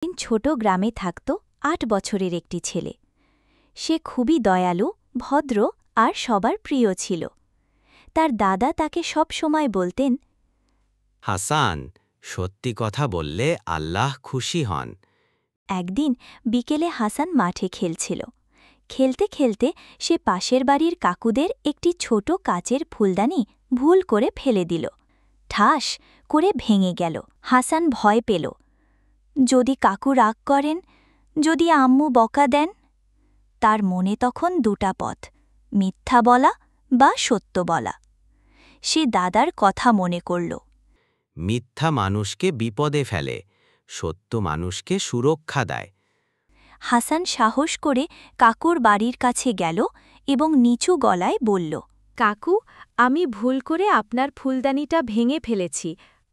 ছোট গ্রামে থাকত ৮ বছরের একটি ছেলে। সে খুবই দয়ালু, ভদ্র আর সবার প্রিয় ছিল। তার দাদা তাকে সব সময় বলতেন, হাসান, সত্যি কথা বললে আল্লাহ খুশি হন। একদিন বিকেলে হাসান মাঠে খেলছিল। খেলতে খেলতে সে পাশের বাড়ির কাকুদের একটি ছোট কাচের ফুলদানি ভুল করে ফেলে দিল। ঠাস করে ভেঙে গেল। হাসান ভয় পেল। যদি কাকু রাগ করেন, যদি আম্মু বকা দেন। তার মনে তখন দুটা পথ, মিথ্যা বলা বা সত্য বলা। সে দাদার কথা মনে করল। মিথ্যা মানুষকে বিপদে ফেলে, সত্য মানুষকে সুরক্ষা দেয়। হাসান সাহস করে কাকুর বাড়ির কাছে গেল এবং নিচু গলায় বলল, কাকু, আমি ভুল করে আপনার ফুলদানিটা ভেঙে ফেলেছি।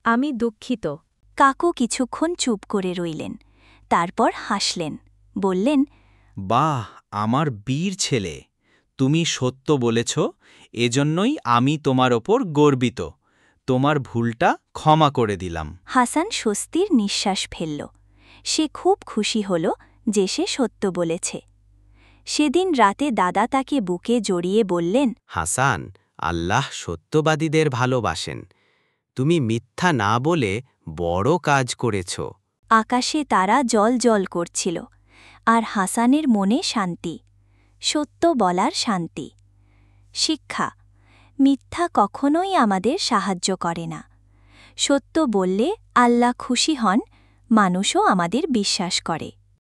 আমি দুঃখিত। কাকু কিছুক্ষণ চুপ করে রইলেন। তারপর হাসলেন, বললেন, বাহ, আমার বীর ছেলে, তুমি সত্য বলেছ, এজন্যই আমি তোমার ওপর গর্বিত। তোমার ভুলটা ক্ষমা করে দিলাম। হাসান স্বস্তির নিঃশ্বাস ফেলল। সে খুব খুশি হল যে সে সত্য বলেছে। সেদিন রাতে দাদা তাকে বুকে জড়িয়ে বললেন, হাসান, আল্লাহ সত্যবাদীদের ভালোবাসেন। তুমি মিথ্যা না বলে বড় কাজ করেছ। আকাশে তারা জল জল করছিল, আর হাসানের মনে শান্তি, সত্য বলার শান্তি। শিক্ষা: মিথ্যা কখনোই আমাদের সাহায্য করে না। সত্য বললে আল্লাহ খুশি হন, মানুষও আমাদের বিশ্বাস করে।